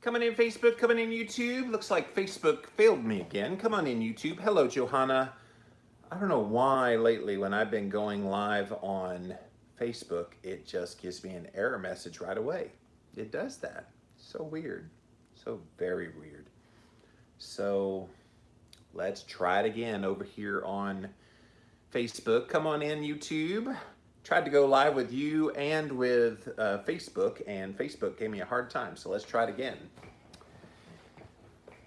Coming in Facebook, coming in YouTube. Looks like Facebook failed me again. Come on in YouTube. Hello, Johanna. I don't know why lately when I've been going live on Facebook, it just gives me an error message right away. It does that. So weird. So very weird. So let's try it again over here on Facebook. Come on in YouTube. Tried to go live with you and with Facebook, and Facebook gave me a hard time, so let's try it again.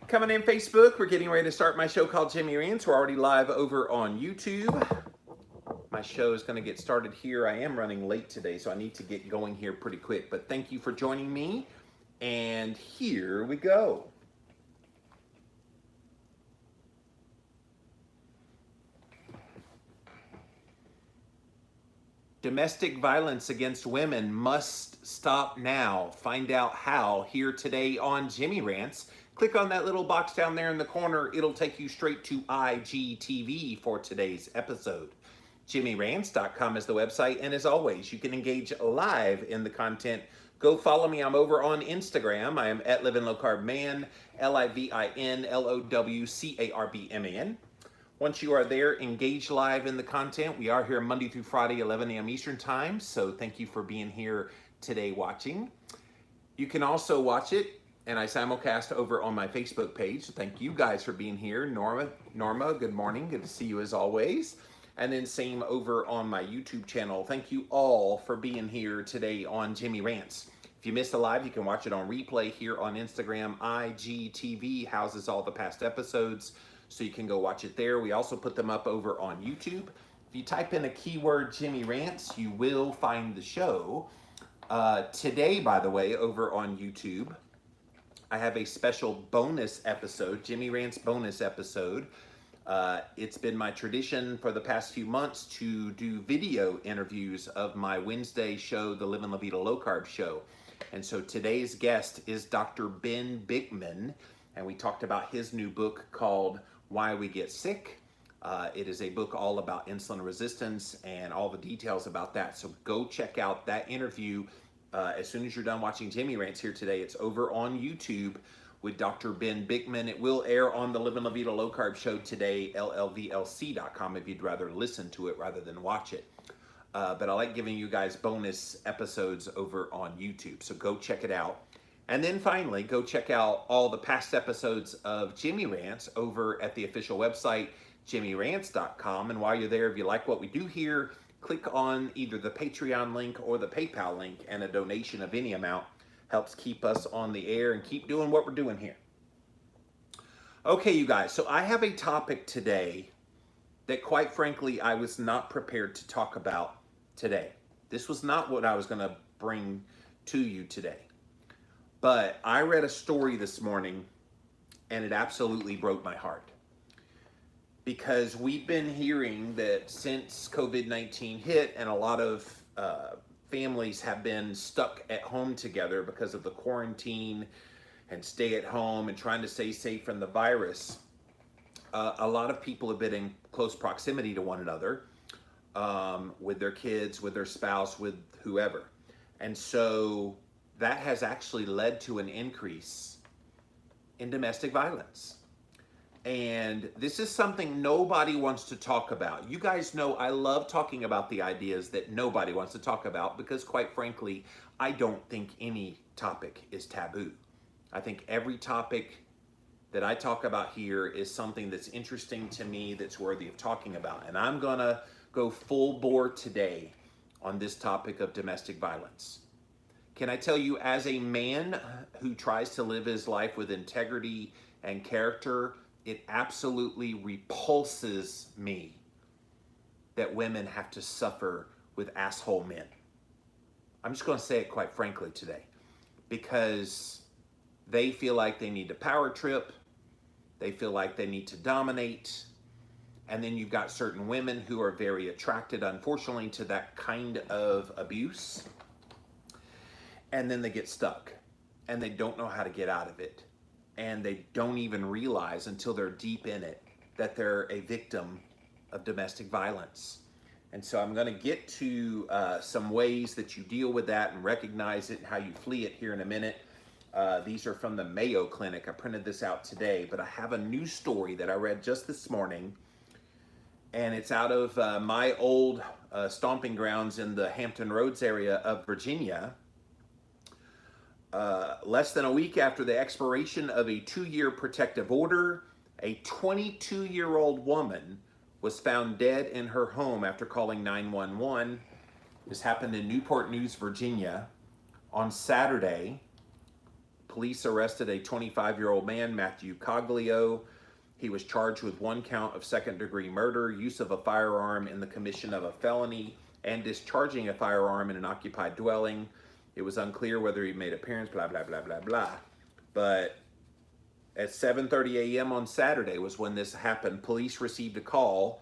Coming in Facebook, we're getting ready to start my show called Jimmy Rants. We're already live over on YouTube. My show is going to get started here. I am running late today, so I need to get going here pretty quick, but thank you for joining me, and here we go. Domestic violence against women must stop now. Find out how here today on Jimmy Rants. Click on that little box down there in the corner. It'll take you straight to IGTV for today's episode. JimmyRants.com is the website, and as always, you can engage live in the content. Go follow me. I'm over on Instagram. I am at Living Low Carb Man, LIVINLOWCARBMAN. Once you are there, engage live in the content. We are here Monday through Friday, 11 a.m. Eastern Time, so thank you for being here today watching. You can also watch it, and I simulcast over on my Facebook page. So thank you guys for being here. Norma, good morning. Good to see you as always. And then same over on my YouTube channel. Thank you all for being here today on Jimmy Rants. If you missed the live, you can watch it on replay here on Instagram. IGTV houses all the past episodes, so you can go watch it there. We also put them up over on YouTube. If you type in a keyword Jimmy Rants, you will find the show. Today, by the way, over on YouTube, I have a special bonus episode, Jimmy Rants bonus episode. It's been my tradition for the past few months to do video interviews of my Wednesday show, the Living La Vida Low Carb Show. And so today's guest is Dr. Ben Bikman, and we talked about his new book called Why We Get Sick. It is a book all about insulin resistance and all the details about that. So go check out that interview as soon as you're done watching Jimmy Rants here today. It's over on YouTube with Dr. Ben Bikman. It will air on the Living La Vida Low Carb Show today, LLVLC.com, if you'd rather listen to it rather than watch it. But I like giving you guys bonus episodes over on YouTube, so go check it out. And then finally, go check out all the past episodes of Jimmy Rants over at the official website, JimmyRants.com. And while you're there, if you like what we do here, click on either the Patreon link or the PayPal link, and a donation of any amount helps keep us on the air and keep doing what we're doing here. Okay, you guys, so I have a topic today that, quite frankly, I was not prepared to talk about today. This was not what I was going to bring to you today. But I read a story this morning, and it absolutely broke my heart. Because we've been hearing that since COVID-19 hit, and a lot of families have been stuck at home together because of the quarantine and stay at home and trying to stay safe from the virus, a lot of people have been in close proximity to one another, with their kids, with their spouse, with whoever. And so that has actually led to an increase in domestic violence. And this is something nobody wants to talk about. You guys know I love talking about the ideas that nobody wants to talk about because, quite frankly, I don't think any topic is taboo. I think every topic that I talk about here is something that's interesting to me, that's worthy of talking about. And I'm gonna go full bore today on this topic of domestic violence. Can I tell you, as a man who tries to live his life with integrity and character, it absolutely repulses me that women have to suffer with asshole men. I'm just going to say it quite frankly today, because they feel like they need to power trip, they feel like they need to dominate, and then you've got certain women who are very attracted, unfortunately, to that kind of abuse. And then they get stuck and they don't know how to get out of it. And they don't even realize until they're deep in it that they're a victim of domestic violence. And so I'm going to get to some ways that you deal with that and recognize it and how you flee it here in a minute. These are from the Mayo Clinic. I printed this out today, but I have a new story that I read just this morning, and it's out of my old stomping grounds in the Hampton Roads area of Virginia. Less than a week after the expiration of a 2-year protective order, a 22-year-old woman was found dead in her home after calling 911. This happened in Newport News, Virginia. On Saturday, police arrested a 25-year-old man, Matthew Coglio. He was charged with 1 count of second-degree murder, use of a firearm in the commission of a felony, and discharging a firearm in an occupied dwelling. It was unclear whether he made appearance, blah, blah, blah, blah, blah. But at 7:30 a.m. on Saturday was when this happened. Police received a call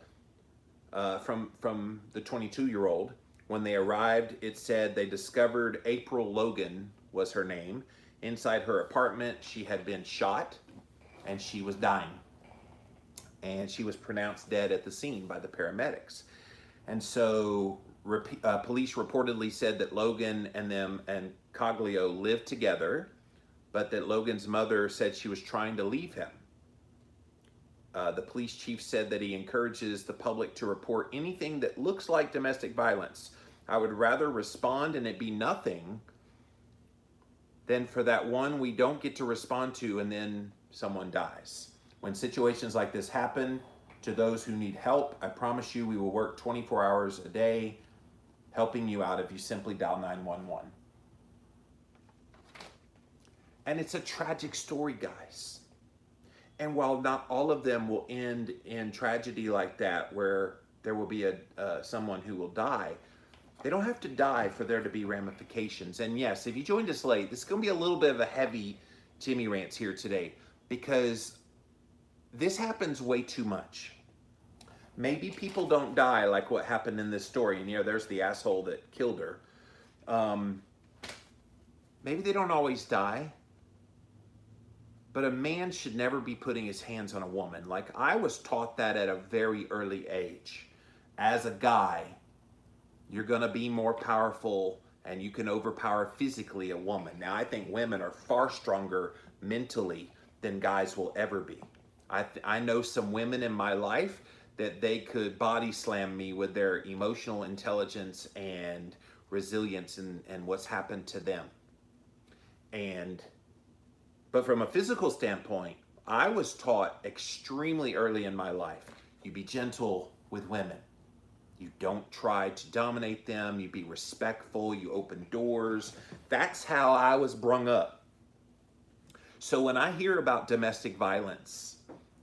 from the 22-year-old. When they arrived, it said they discovered April Logan was her name. Inside her apartment, she had been shot and she was dying. And she was pronounced dead at the scene by the paramedics. And so police reportedly said that Logan and Coglio lived together, but that Logan's mother said she was trying to leave him. The police chief said that he encourages the public to report anything that looks like domestic violence. I would rather respond and it be nothing than for that one we don't get to respond to and then someone dies. When situations like this happen to those who need help, I promise you we will work 24 hours a day helping you out if you simply dial 911. And it's a tragic story, guys. And while not all of them will end in tragedy like that, where there will be someone who will die, they don't have to die for there to be ramifications. And yes, if you joined us late, this is going to be a little bit of a heavy Jimmy Rants here today, because this happens way too much. Maybe people don't die like what happened in this story. And there's the asshole that killed her. Maybe they don't always die. But a man should never be putting his hands on a woman. Like, I was taught that at a very early age. As a guy, you're going to be more powerful and you can overpower physically a woman. Now, I think women are far stronger mentally than guys will ever be. I know some women in my life that they could body slam me with their emotional intelligence and resilience and what's happened to them. But from a physical standpoint, I was taught extremely early in my life, you be gentle with women. You don't try to dominate them. You be respectful. You open doors. That's how I was brung up. So when I hear about domestic violence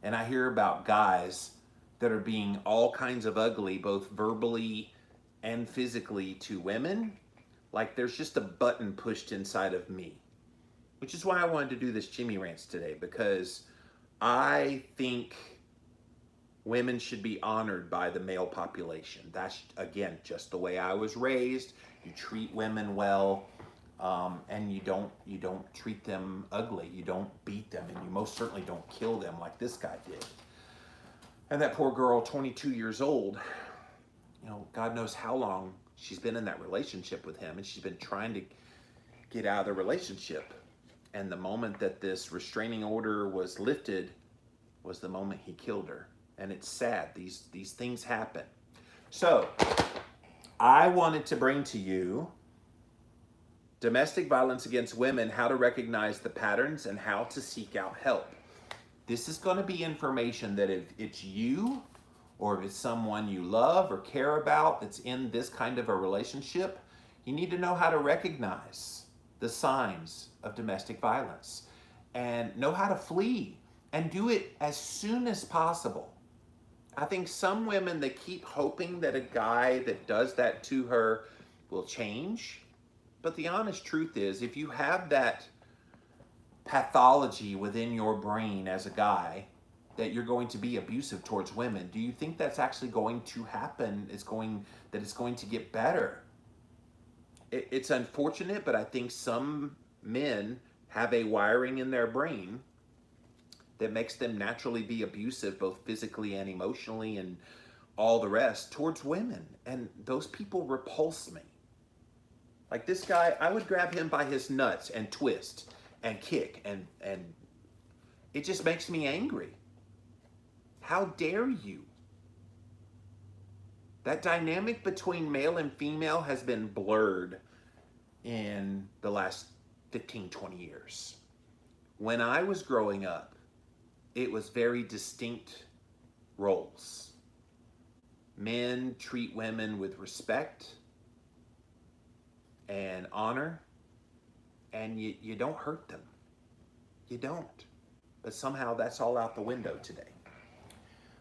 and I hear about guys that are being all kinds of ugly, both verbally and physically to women, like there's just a button pushed inside of me. Which is why I wanted to do this Jimmy Rants today, because I think women should be honored by the male population. That's, again, just the way I was raised. You treat women well, and you don't treat them ugly. You don't beat them, and you most certainly don't kill them like this guy did. And that poor girl, 22 years old, God knows how long she's been in that relationship with him, and she's been trying to get out of the relationship. And the moment that this restraining order was lifted was the moment he killed her. And it's sad. These things happen. So I wanted to bring to you domestic violence against women, how to recognize the patterns and how to seek out help. This is going to be information that if it's you or if it's someone you love or care about that's in this kind of a relationship, you need to know how to recognize the signs of domestic violence and know how to flee and do it as soon as possible. I think some women, they keep hoping that a guy that does that to her will change. But the honest truth is, if you have that pathology within your brain as a guy that you're going to be abusive towards women, do you think that's actually going to happen? That it's going to get better? It's unfortunate, but I think some men have a wiring in their brain that makes them naturally be abusive, both physically and emotionally and all the rest, towards women. And those people repulse me. Like this guy, I would grab him by his nuts and twist and kick, and it just makes me angry. How dare you? That dynamic between male and female has been blurred in the last 15, 20 years. When I was growing up, it was very distinct roles. Men treat women with respect and honor, and you don't hurt them. You don't. But somehow that's all out the window today.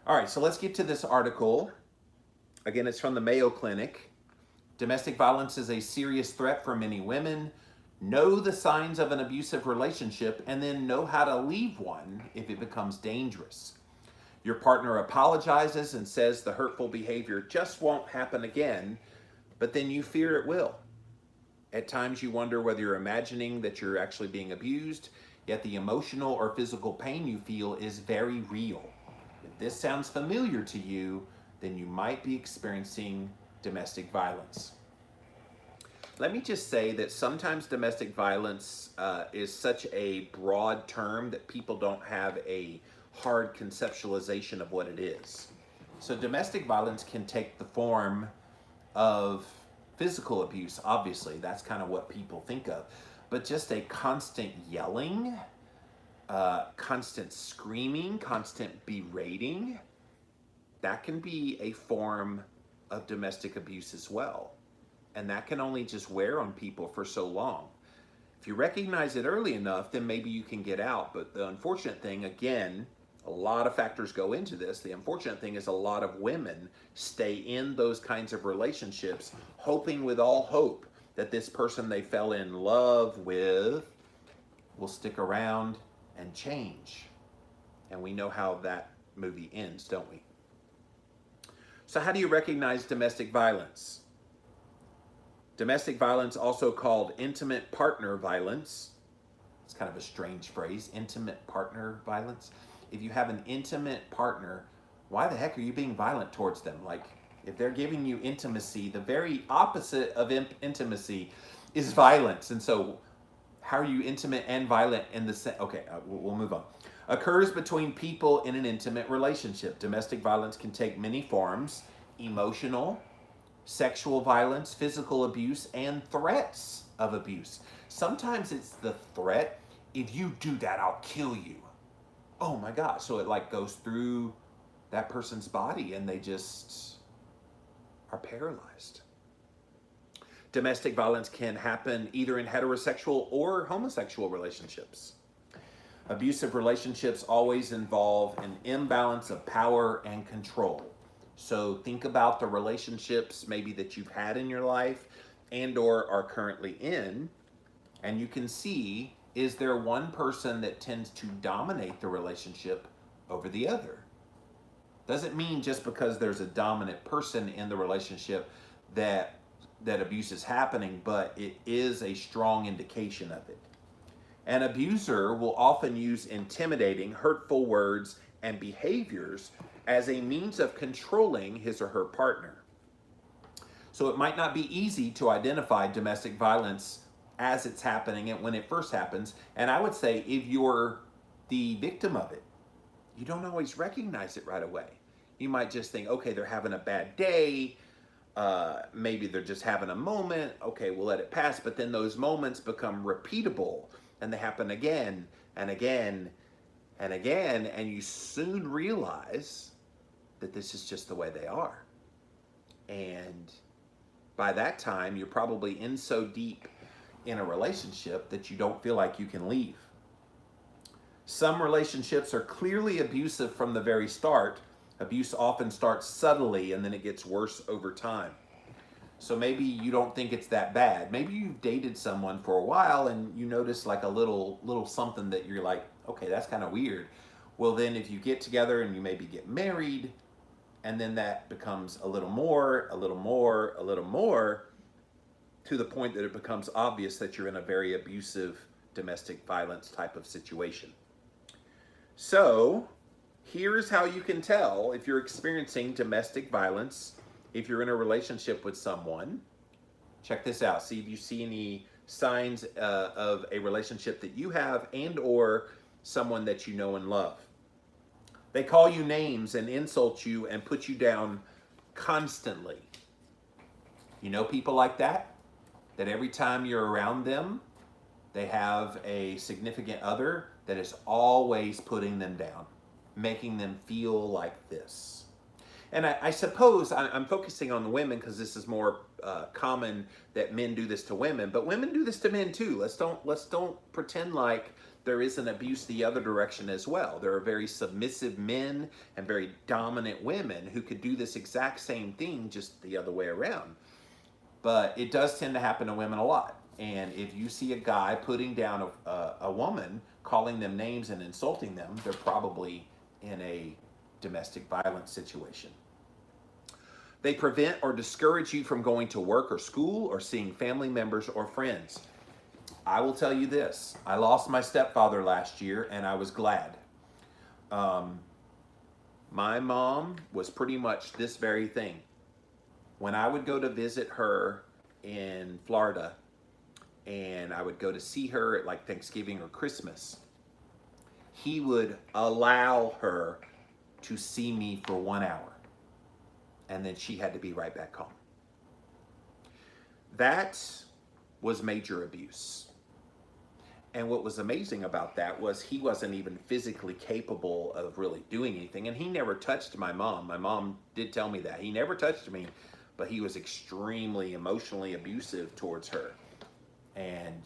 All right, so let's get to this article. Again, it's from the Mayo Clinic. Domestic violence is a serious threat for many women. Know the signs of an abusive relationship and then know how to leave one if it becomes dangerous. Your partner apologizes and says the hurtful behavior just won't happen again, but then you fear it will. At times you wonder whether you're imagining that you're actually being abused, yet the emotional or physical pain you feel is very real. If this sounds familiar to you, then you might be experiencing domestic violence. Let me just say that sometimes domestic violence is such a broad term that people don't have a hard conceptualization of what it is. So domestic violence can take the form of physical abuse, obviously. That's kind of what people think of. But just a constant yelling, constant screaming, constant berating, that can be a form of domestic abuse as well. And that can only just wear on people for so long. If you recognize it early enough, then maybe you can get out. But the unfortunate thing, again, a lot of factors go into this. The unfortunate thing is a lot of women stay in those kinds of relationships, hoping with all hope that this person they fell in love with will stick around and change. And we know how that movie ends, don't we? So how do you recognize domestic violence? Domestic violence, also called intimate partner violence. It's kind of a strange phrase, intimate partner violence. If you have an intimate partner, why the heck are you being violent towards them? Like, if they're giving you intimacy, the very opposite of intimacy is violence. And so how are you intimate and violent in the same? Okay, we'll move on. Occurs between people in an intimate relationship. Domestic violence can take many forms: emotional, sexual violence, physical abuse, and threats of abuse. Sometimes it's the threat, if you do that, I'll kill you. Oh my gosh. So it like goes through that person's body and they just are paralyzed. Domestic violence can happen either in heterosexual or homosexual relationships. Abusive relationships always involve an imbalance of power and control. So think about the relationships maybe that you've had in your life and or are currently in, and you can see, is there one person that tends to dominate the relationship over the other? Doesn't mean just because there's a dominant person in the relationship that abuse is happening, but it is a strong indication of it. An abuser will often use intimidating, hurtful words and behaviors as a means of controlling his or her partner. So it might not be easy to identify domestic violence as it's happening and when it first happens. And I would say if you're the victim of it, you don't always recognize it right away. You might just think, okay, they're having a bad day. Maybe they're just having a moment. Okay, we'll let it pass. But then those moments become repeatable and they happen again and again and again. And you soon realize that this is just the way they are. And by that time, you're probably in so deep in a relationship that you don't feel like you can leave. Some relationships are clearly abusive from the very start. Abuse often starts subtly and then it gets worse over time. So maybe you don't think it's that bad. Maybe you've dated someone for a while and you notice like a little something that you're like, okay, that's kind of weird. Well, then if you get together and you maybe get married, and then that becomes a little more, a little more, a little more, to the point that it becomes obvious that you're in a very abusive domestic violence type of situation. So here's how you can tell if you're experiencing domestic violence, if you're in a relationship with someone. Check this out. See if you see any signs of a relationship that you have and or someone that you know and love. They call you names and insult you and put you down constantly. You know people like that? That every time you're around them, they have a significant other that is always putting them down, making them feel like this. And I suppose I'm focusing on the women because this is more common that men do this to women, but women do this to men too. Let's don't pretend like there isn't abuse the other direction as well. There are very submissive men and very dominant women who could do this exact same thing just the other way around. But it does tend to happen to women a lot. And if you see a guy putting down a woman, calling them names and insulting them, they're probably in a domestic violence situation. They prevent or discourage you from going to work or school or seeing family members or friends. I will tell you this. I lost my stepfather last year and I was glad. My mom was pretty much this very thing. When I would go to visit her in Florida and I would go to see her at like Thanksgiving or Christmas, he would allow her to see me for 1 hour. And then she had to be right back home. That was major abuse. And what was amazing about that was he wasn't even physically capable of really doing anything. And he never touched my mom. My mom did tell me that. He never touched me, but he was extremely emotionally abusive towards her. And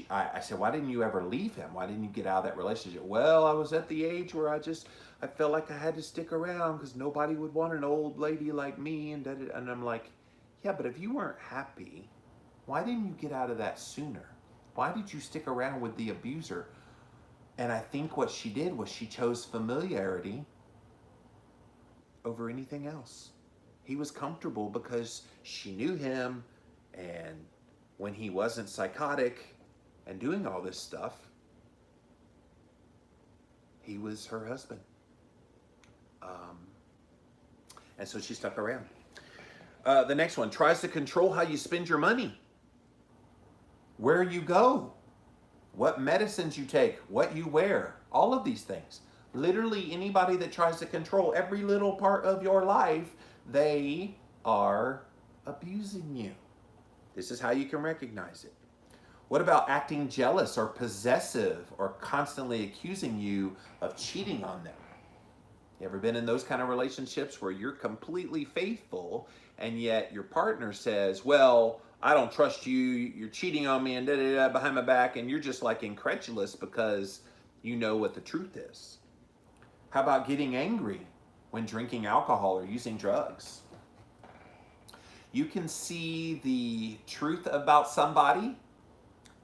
I said, why didn't you ever leave him? Why didn't you get out of that relationship? Well, I was at the age where I felt like I had to stick around because nobody would want an old lady like me. And I'm like, yeah, but if you weren't happy, why didn't you get out of that sooner? Why did you stick around with the abuser? And I think what she did was she chose familiarity over anything else. He was comfortable because she knew him, and when he wasn't psychotic and doing all this stuff, he was her husband. And so she stuck around. The next one, tries to control how you spend your money, where you go, what medicines you take, what you wear, all of these things. Literally anybody that tries to control every little part of your life, they are abusing you. This is how you can recognize it. What about acting jealous or possessive or constantly accusing you of cheating on them? You ever been in those kind of relationships where you're completely faithful and yet your partner says, well, I don't trust you, you're cheating on me and da-da-da behind my back, and you're just like incredulous because you know what the truth is? How about getting angry when drinking alcohol or using drugs? You can see the truth about somebody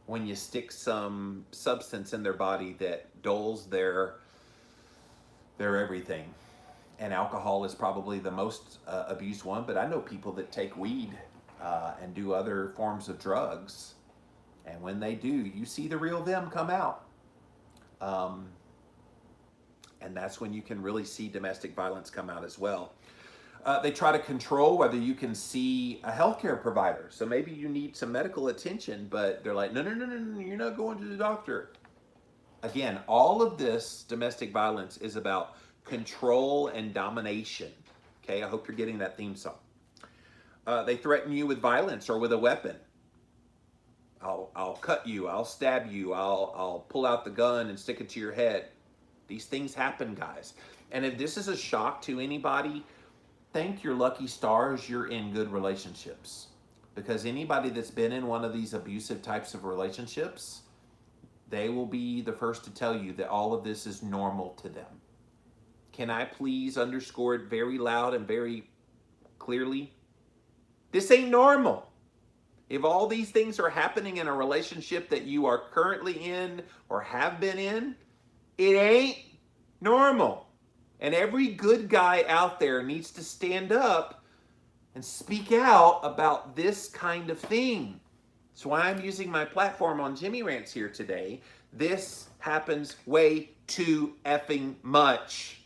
when you stick some substance in their body that dulls their everything. And alcohol is probably the most abused one, but I know people that take weed and do other forms of drugs. And when they do, you see the real them come out. And that's when you can really see domestic violence come out as well. They try to control whether you can see a healthcare provider. So maybe you need some medical attention, but they're like, no, you're not going to the doctor. Again, all of this domestic violence is about control and domination. Okay, I hope you're getting that theme song. They threaten you with violence or with a weapon. I'll cut you, I'll stab you, I'll pull out the gun and stick it to your head. These things happen, guys. And if this is a shock to anybody, thank your lucky stars you're in good relationships. Because anybody that's been in one of these abusive types of relationships, they will be the first to tell you that all of this is normal to them. Can I please underscore it very loud and very clearly? This ain't normal. If all these things are happening in a relationship that you are currently in or have been in, it ain't normal. And every good guy out there needs to stand up and speak out about this kind of thing. That's why I'm using my platform on Jimmy Rants here today. This happens way too effing much.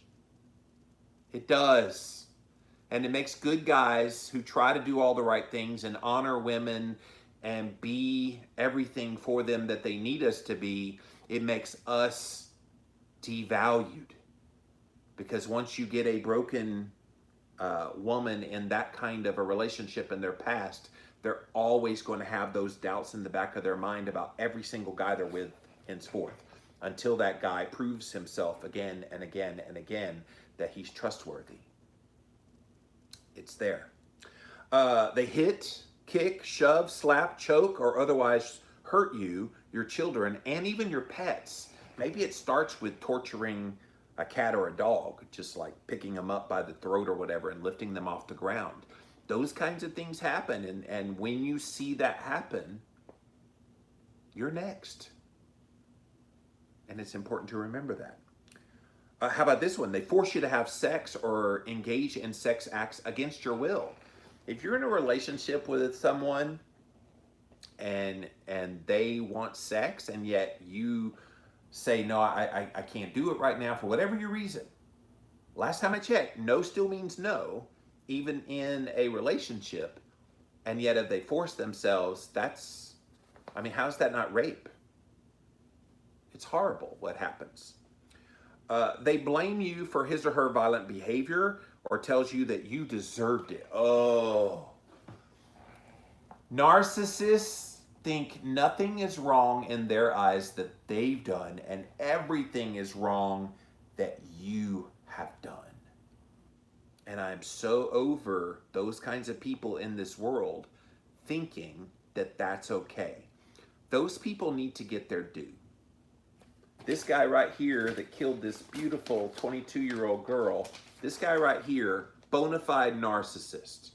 It does. And it makes good guys who try to do all the right things and honor women and be everything for them that they need us to be, it makes us devalued. Because once you get a broken woman in that kind of a relationship in their past, they're always going to have those doubts in the back of their mind about every single guy they're with henceforth, until that guy proves himself again and again and again that he's trustworthy. It's there. They hit, kick, shove, slap, choke, or otherwise hurt you, your children, and even your pets. Maybe it starts with torturing a cat or a dog, just like picking them up by the throat or whatever and lifting them off the ground. Those kinds of things happen, and when you see that happen, you're next. And it's important to remember that. How about this one? They force you to have sex or engage in sex acts against your will. If you're in a relationship with someone and they want sex, and yet you say, no, I can't do it right now for whatever your reason. Last time I checked, no still means no, even in a relationship. And yet if they force themselves, how's that not rape? It's horrible what happens. They blame you for his or her violent behavior, or tells you that you deserved it. Oh. Narcissists think nothing is wrong in their eyes that they've done, and everything is wrong that you have done. And I'm so over those kinds of people in this world thinking that that's okay. Those people need to get their due. This guy right here that killed this beautiful 22-year-old girl, this guy right here, bona fide narcissist.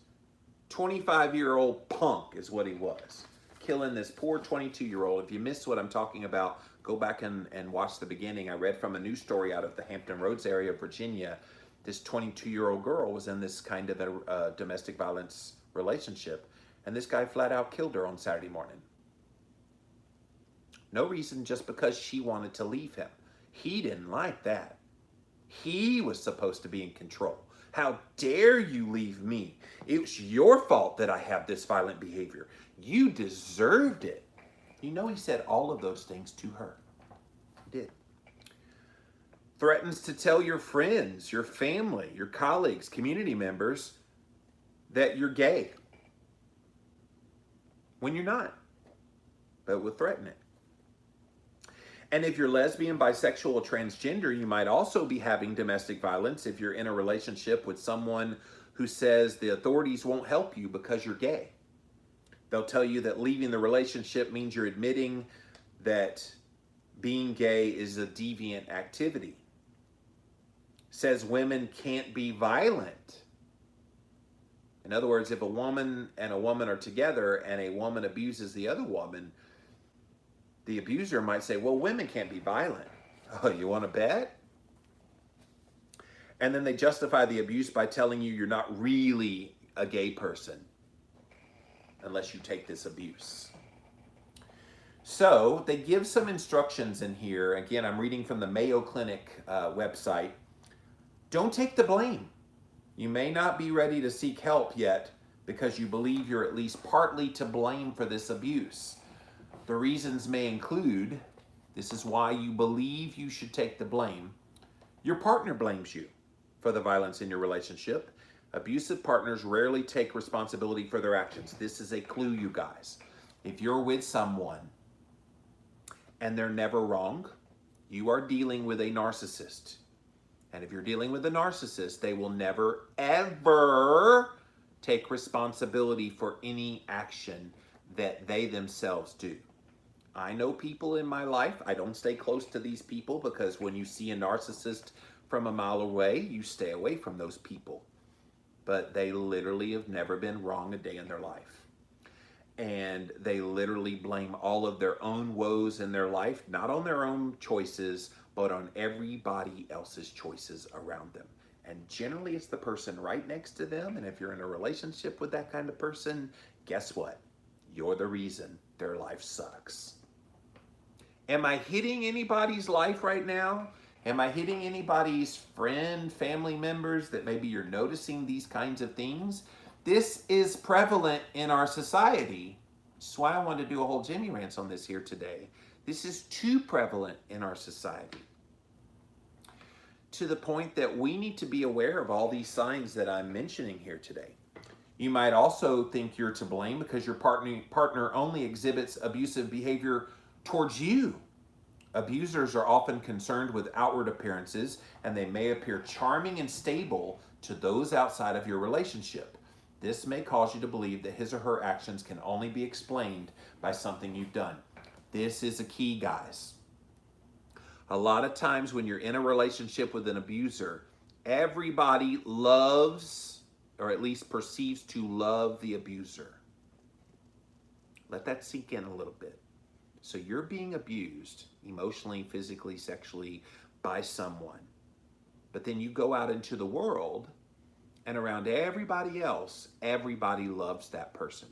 25-year-old punk is what he was. Killing this poor 22-year-old. If you missed what I'm talking about, go back and watch the beginning. I read from a news story out of the Hampton Roads area of Virginia. This 22-year-old girl was in this kind of a domestic violence relationship, and this guy flat out killed her on Saturday morning. No reason, just because she wanted to leave him. He didn't like that. He was supposed to be in control. How dare you leave me? It was your fault that I have this violent behavior. You deserved it. You know, he said all of those things to her. He did. Threatens to tell your friends, your family, your colleagues, community members that you're gay. When you're not. But will threaten it. And if you're lesbian, bisexual, or transgender, you might also be having domestic violence if you're in a relationship with someone who says the authorities won't help you because you're gay. They'll tell you that leaving the relationship means you're admitting that being gay is a deviant activity. Says women can't be violent. In other words, if a woman and a woman are together and a woman abuses the other woman, the abuser might say, well, women can't be violent. Oh, you want to bet? And then they justify the abuse by telling you you're not really a gay person unless you take this abuse. So they give some instructions in here. Again, I'm reading from the Mayo Clinic website. Don't take the blame. You may not be ready to seek help yet because you believe you're at least partly to blame for this abuse. The reasons may include, this is why you believe you should take the blame. Your partner blames you for the violence in your relationship. Abusive partners rarely take responsibility for their actions. This is a clue, you guys. If you're with someone and they're never wrong, you are dealing with a narcissist. And if you're dealing with a narcissist, they will never, ever take responsibility for any action that they themselves do. I know people in my life. I don't stay close to these people because when you see a narcissist from a mile away, you stay away from those people. But they literally have never been wrong a day in their life. And they literally blame all of their own woes in their life, not on their own choices, but on everybody else's choices around them. And generally it's the person right next to them. And if you're in a relationship with that kind of person, guess what? You're the reason their life sucks. Am I hitting anybody's life right now? Am I hitting anybody's friend, family members that maybe you're noticing these kinds of things? This is prevalent in our society, That's why I wanted to do a whole Jimmy Rants on this here today. This is too prevalent in our society, to the point that we need to be aware of all these signs that I'm mentioning here today. You might also think you're to blame because your partner only exhibits abusive behavior towards you. Abusers are often concerned with outward appearances, and they may appear charming and stable to those outside of your relationship. This may cause you to believe that his or her actions can only be explained by something you've done. This is a key, guys. A lot of times when you're in a relationship with an abuser, everybody loves, or at least perceives to love, the abuser. Let that sink in a little bit. So you're being abused emotionally, physically, sexually by someone. But then you go out into the world, and around everybody else, everybody loves that person.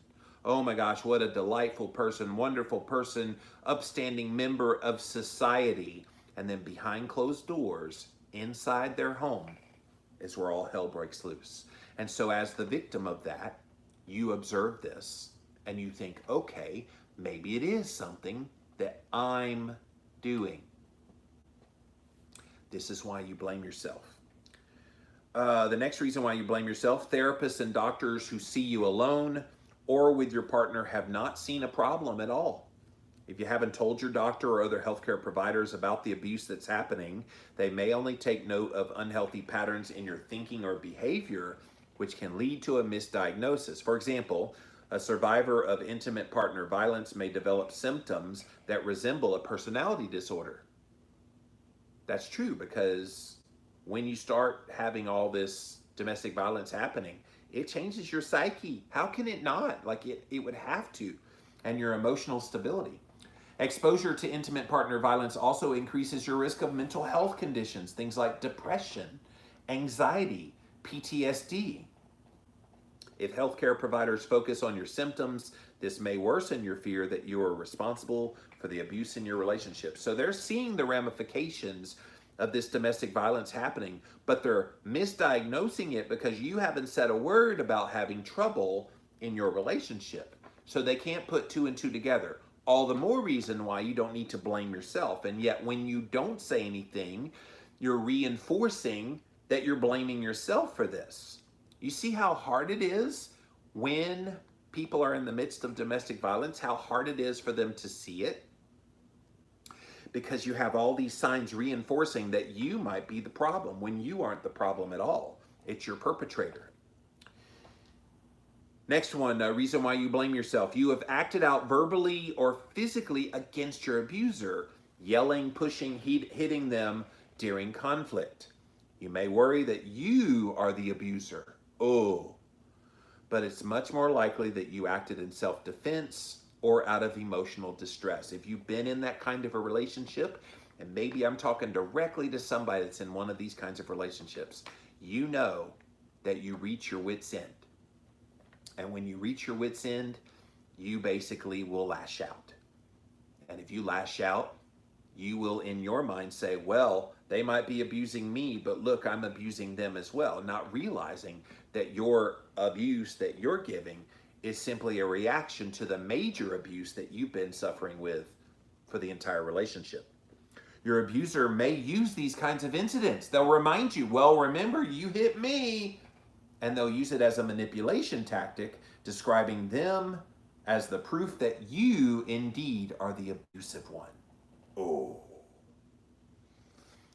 Oh my gosh, what a delightful person, wonderful person, upstanding member of society. And then behind closed doors, inside their home, is where all hell breaks loose. And so as the victim of that, you observe this and you think, okay, maybe it is something that I'm doing. This is why you blame yourself. The next reason why you blame yourself, therapists and doctors who see you alone or with your partner have not seen a problem at all. If you haven't told your doctor or other healthcare providers about the abuse that's happening, they may only take note of unhealthy patterns in your thinking or behavior, which can lead to a misdiagnosis. For example, a survivor of intimate partner violence may develop symptoms that resemble a personality disorder. That's true, because when you start having all this domestic violence happening, it changes your psyche. How can it not? Like it would have to. And your emotional stability. Exposure to intimate partner violence also increases your risk of mental health conditions, things like depression, anxiety, PTSD. If healthcare providers focus on your symptoms, this may worsen your fear that you are responsible for the abuse in your relationship. So they're seeing the ramifications of this domestic violence happening, but they're misdiagnosing it because you haven't said a word about having trouble in your relationship. So they can't put two and two together. All the more reason why you don't need to blame yourself. And yet when you don't say anything, you're reinforcing that you're blaming yourself for this. You see how hard it is when people are in the midst of domestic violence, how hard it is for them to see it? Because you have all these signs reinforcing that you might be the problem when you aren't the problem at all. It's your perpetrator. Next one, reason why you blame yourself. You have acted out verbally or physically against your abuser, yelling, pushing, hitting them during conflict. You may worry that you are the abuser. Oh, but it's much more likely that you acted in self-defense or out of emotional distress. If you've been in that kind of a relationship, and maybe I'm talking directly to somebody that's in one of these kinds of relationships, you know that you reach your wit's end. And when you reach your wit's end, you basically will lash out. And if you lash out, you will in your mind say, well, they might be abusing me, but look, I'm abusing them as well, not realizing that your abuse that you're giving is simply a reaction to the major abuse that you've been suffering with for the entire relationship. Your abuser may use these kinds of incidents. They'll remind you, well, remember, you hit me. And they'll use it as a manipulation tactic, describing them as the proof that you indeed are the abusive one. Oh.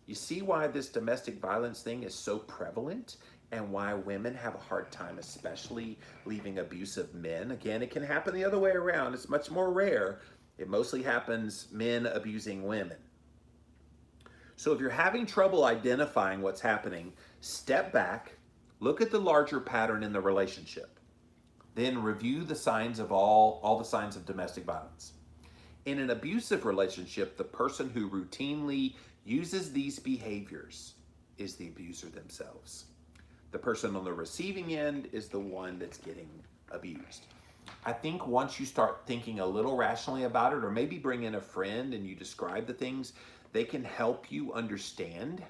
You see why this domestic violence thing is so prevalent and why women have a hard time, especially leaving abusive men? Again, it can happen the other way around. It's much more rare. It mostly happens men abusing women. So if you're having trouble identifying what's happening, step back, look at the larger pattern in the relationship. Then review the signs of all the signs of domestic violence. In an abusive relationship, the person who routinely uses these behaviors is the abuser themselves. The person on the receiving end is the one that's getting abused. I think once you start thinking a little rationally about it, or maybe bring in a friend and you describe the things, they can help you understand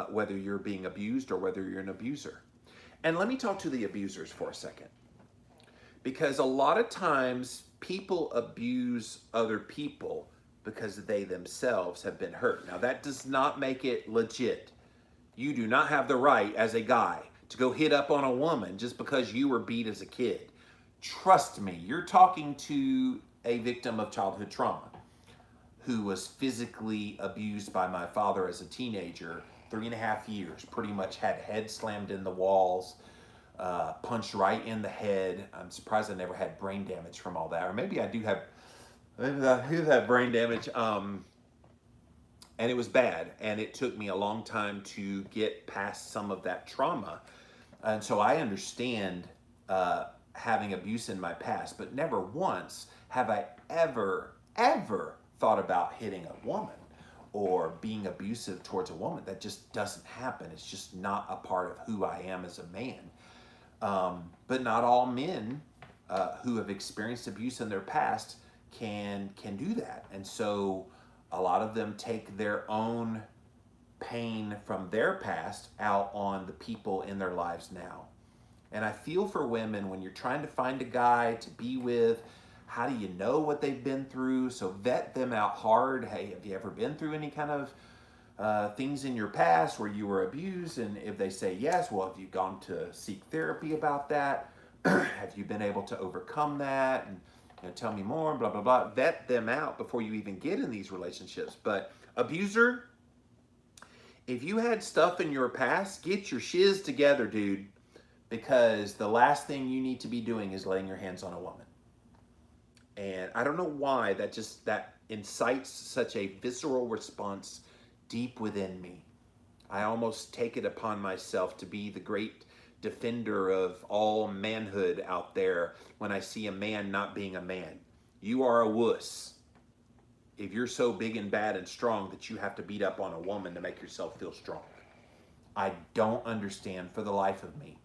whether you're being abused or whether you're an abuser. And let me talk to the abusers for a second. Because a lot of times people abuse other people because they themselves have been hurt. Now, that does not make it legit. You do not have the right as a guy to go hit up on a woman just because you were beat as a kid. Trust me, you're talking to a victim of childhood trauma who was physically abused by my father as a teenager, 3.5 years, pretty much had head slammed in the walls, punched right in the head. I'm surprised I never had brain damage from all that. Or maybe I do have, maybe I do have brain damage. And it was bad. And it took me a long time to get past some of that trauma. And so I understand having abuse in my past, but never once have I ever thought about hitting a woman or being abusive towards a woman. That just doesn't happen. It's just not a part of who I am as a man. But not all men who have experienced abuse in their past can do that. And so a lot of them take their own pain from their past out on the people in their lives now. And I feel for women when you're trying to find a guy to be with. How do you know what they've been through? So vet them out hard. Hey, have you ever been through any kind of things in your past where you were abused? And if they say yes, well, have you gone to seek therapy about that? Have you been able to overcome that? And tell me more, blah, blah, blah. Vet them out before you even get in these relationships. But abuser, if you had stuff in your past, get your shiz together, dude. Because the last thing you need to be doing is laying your hands on a woman. And I don't know why that incites such a visceral response deep within me. I almost take it upon myself to be the great defender of all manhood out there when I see a man not being a man. You are a wuss if you're so big and bad and strong that you have to beat up on a woman to make yourself feel strong. I don't understand for the life of me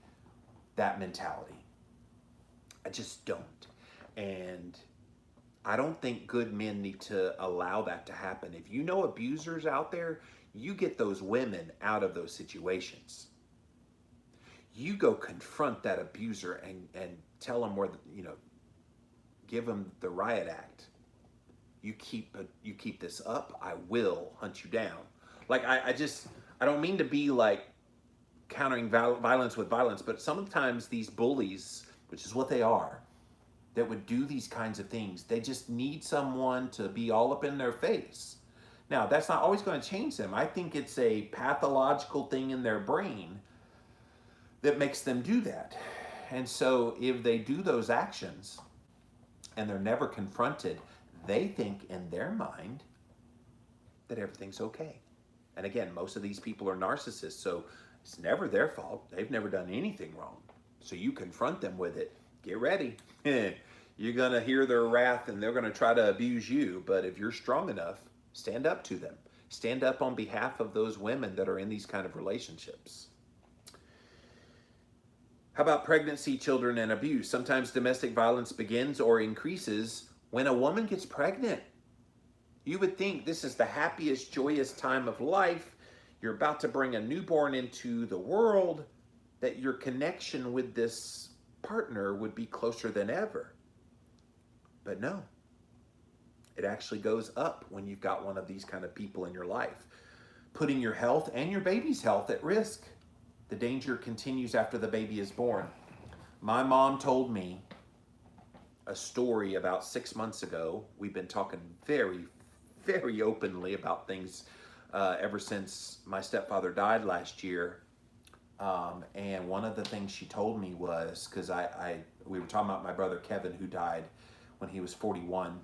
that mentality. I just don't. And I don't think good men need to allow that to happen. If you know abusers out there, you get those women out of those situations. You go confront that abuser and tell them give them the riot act. You keep this up, I will hunt you down. Like I don't mean to be like countering violence with violence, but sometimes these bullies, which is what they are, that would do these kinds of things, they just need someone to be all up in their face. Now, that's not always going to change them. I think it's a pathological thing in their brain that makes them do that. And so if they do those actions and they're never confronted, they think in their mind that everything's okay. And again, most of these people are narcissists, so it's never their fault. They've never done anything wrong. So you confront them with it. Get ready. You're going to hear their wrath and they're going to try to abuse you. But if you're strong enough, stand up to them. Stand up on behalf of those women that are in these kind of relationships. How about pregnancy, children, and abuse? Sometimes domestic violence begins or increases when a woman gets pregnant. You would think this is the happiest, joyous time of life. You're about to bring a newborn into the world, that your connection with this partner would be closer than ever. But no, it actually goes up when you've got one of these kind of people in your life, putting your health and your baby's health at risk. The danger continues after the baby is born. My mom told me a story about 6 months ago. We've been talking very, very openly about things ever since my stepfather died last year. And one of the things she told me was, because we were talking about my brother Kevin, who died when he was 41.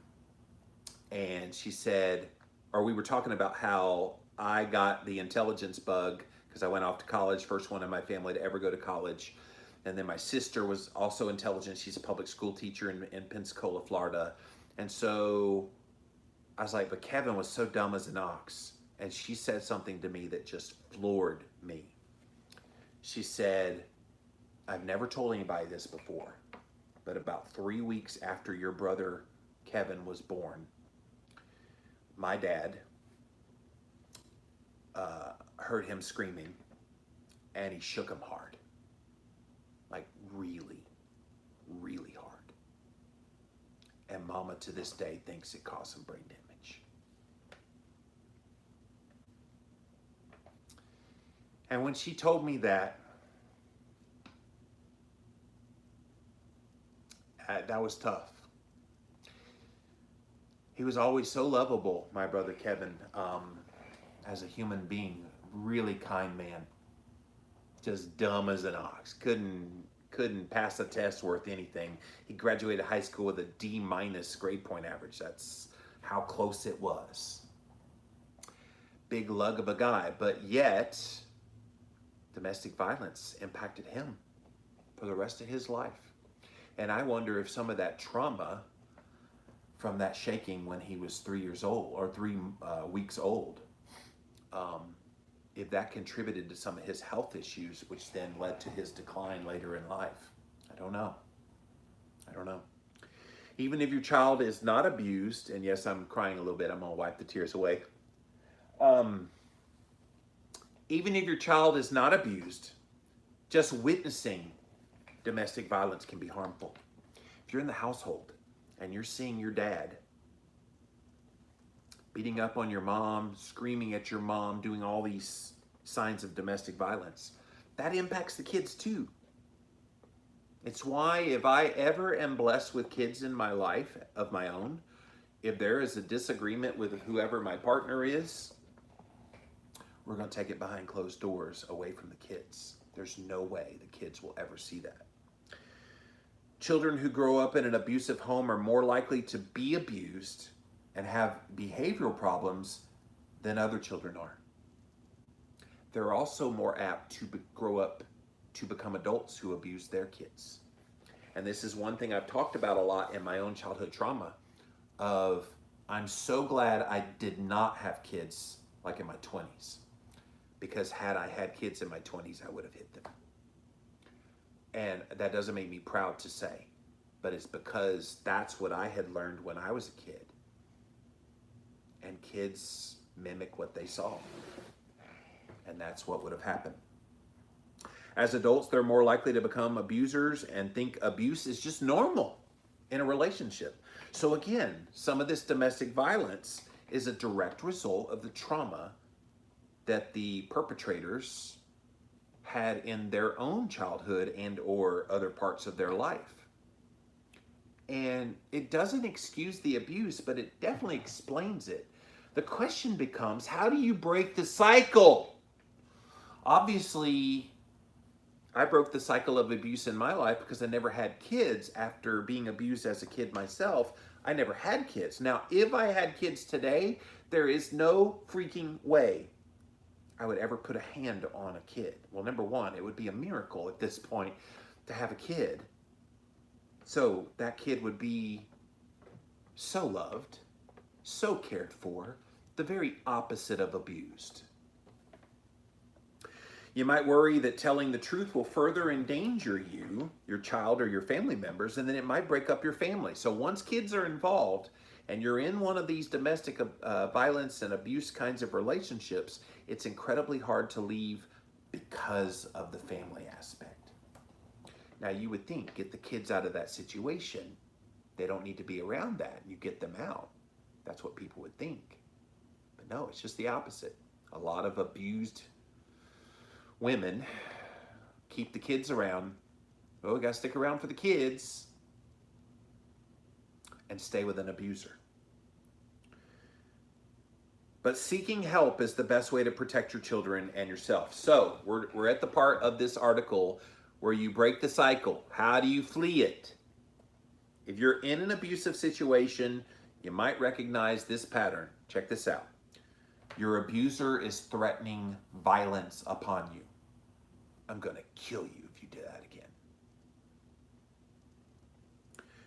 And she said, or we were talking about how I got the intelligence bug because I went off to college, first one in my family to ever go to college. And then my sister was also intelligent. She's a public school teacher in Pensacola, Florida. And so I was like, but Kevin was so dumb as an ox. And she said something to me that just floored me. She said, I've never told anybody this before, but about 3 weeks after your brother Kevin was born, my dad heard him screaming, and he shook him hard. Like really, really hard. mama to this day thinks it caused some brain damage. And when she told me that, that was tough. He was always so lovable, my brother Kevin, as a human being, really kind man. Just dumb as an ox. Couldn't pass a test worth anything. He graduated high school with a D- grade point average. That's how close it was. Big lug of a guy, but yet domestic violence impacted him for the rest of his life. And I wonder if some of that trauma from that shaking when he was 3 years old or 3 weeks old, if that contributed to some of his health issues, which then led to his decline later in life. I don't know. Even if your child is not abused, and yes, I'm crying a little bit, I'm gonna wipe the tears away. Even if your child is not abused, just witnessing domestic violence can be harmful. If you're in the household and you're seeing your dad beating up on your mom, screaming at your mom, doing all these signs of domestic violence, that impacts the kids too. It's why if I ever am blessed with kids in my life of my own, if there is a disagreement with whoever my partner is, we're going to take it behind closed doors away from the kids. There's no way the kids will ever see that. Children who grow up in an abusive home are more likely to be abused and have behavioral problems than other children are. They're also more apt to grow up to become adults who abuse their kids. And this is one thing I've talked about a lot in my own childhood trauma of, I'm so glad I did not have kids like in my 20s, because had I had kids in my 20s, I would have hit them. And that doesn't make me proud to say, but it's because that's what I had learned when I was a kid. And kids mimic what they saw. And that's what would have happened. As adults, they're more likely to become abusers and think abuse is just normal in a relationship. So again, some of this domestic violence is a direct result of the trauma that the perpetrators had in their own childhood and or other parts of their life. And it doesn't excuse the abuse, but it definitely explains it. The question becomes, how do you break the cycle? Obviously, I broke the cycle of abuse in my life because I never had kids. After being abused as a kid myself, I never had kids. Now, if I had kids today, there is no freaking way I would ever put a hand on a kid. Well, number one, it would be a miracle at this point to have a kid. So that kid would be so loved, so cared for, the very opposite of abused. You might worry that telling the truth will further endanger you, your child, or your family members, and then it might break up your family. So once kids are involved and you're in one of these domestic violence and abuse kinds of relationships, it's incredibly hard to leave because of the family aspect. Now you would think, get the kids out of that situation. They don't need to be around that. You get them out. That's what people would think. But no, it's just the opposite. A lot of abused women keep the kids around. Oh, we gotta stick around for the kids, and stay with an abuser. But seeking help is the best way to protect your children and yourself. So we're at the part of this article where you break the cycle. How do you flee it? If you're in an abusive situation, you might recognize this pattern. Check this out. Your abuser is threatening violence upon you. I'm going to kill you if you do that again.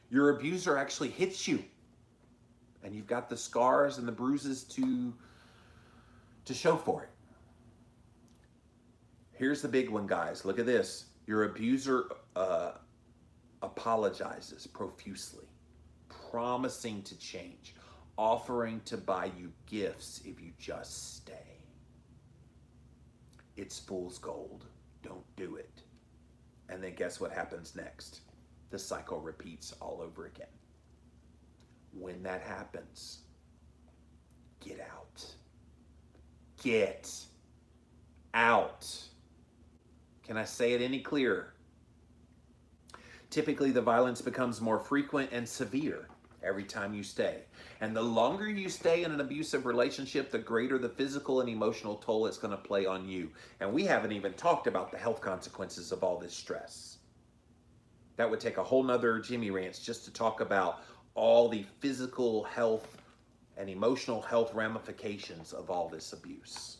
Your abuser actually hits you, and you've got the scars and the bruises to show for it. Here's the big one, guys. Look at this. Your abuser apologizes profusely, promising to change, offering to buy you gifts if you just stay. It's fool's gold. Don't do it. And then guess what happens next? The cycle repeats all over again. When that happens, get out. Get out. Can I say it any clearer? Typically, the violence becomes more frequent and severe every time you stay. And the longer you stay in an abusive relationship, the greater the physical and emotional toll it's going to play on you. And we haven't even talked about the health consequences of all this stress. That would take a whole nother Jimmy Rants just to talk about all the physical health and emotional health ramifications of all this abuse.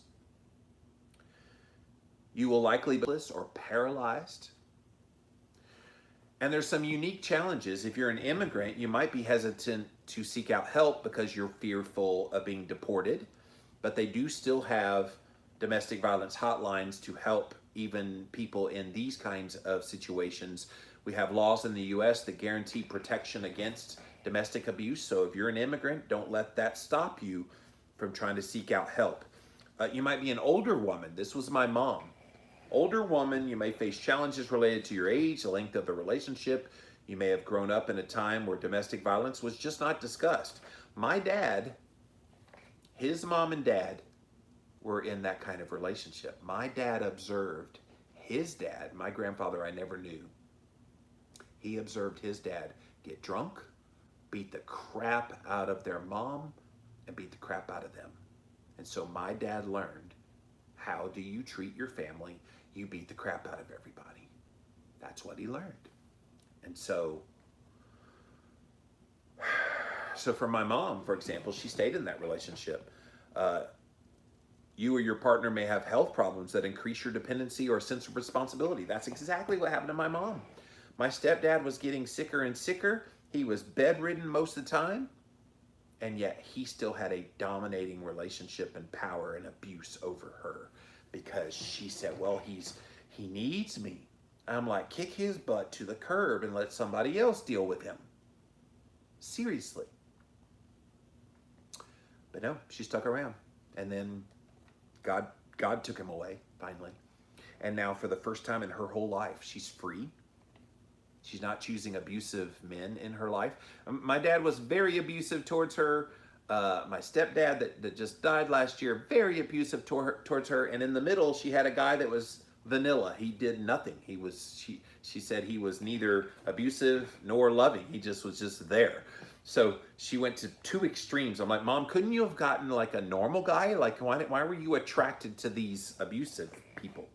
You will likely be homeless or paralyzed. And there's some unique challenges. If you're an immigrant, you might be hesitant to seek out help because you're fearful of being deported, but they do still have domestic violence hotlines to help even people in these kinds of situations. We have laws in the US that guarantee protection against domestic abuse. So if you're an immigrant, don't let that stop you from trying to seek out help. You might be an older woman. This was my mom. Older woman, you may face challenges related to your age, the length of the relationship. You may have grown up in a time where domestic violence was just not discussed. My dad, his mom and dad were in that kind of relationship. My dad observed his dad, my grandfather I never knew. He observed his dad get drunk, beat the crap out of their mom, and beat the crap out of them. And so my dad learned, how do you treat your family? You beat the crap out of everybody. That's what he learned. And so for my mom, for example, she stayed in that relationship. You or your partner may have health problems that increase your dependency or sense of responsibility. That's exactly what happened to my mom. My stepdad was getting sicker and sicker. He was bedridden most of the time. And yet he still had a dominating relationship and power and abuse over her because she said, well, he needs me. I'm like, kick his butt to the curb and let somebody else deal with him. Seriously. But no, she stuck around. And then God took him away, finally. And now for the first time in her whole life, she's free. She's not choosing abusive men in her life. My dad was very abusive towards her. My stepdad that just died last year, very abusive towards her. And in the middle, she had a guy that was vanilla. He did nothing. She said he was neither abusive nor loving. He just was just there. So she went to two extremes. I'm like, Mom, couldn't you have gotten like a normal guy? Like, why were you attracted to these abusive people?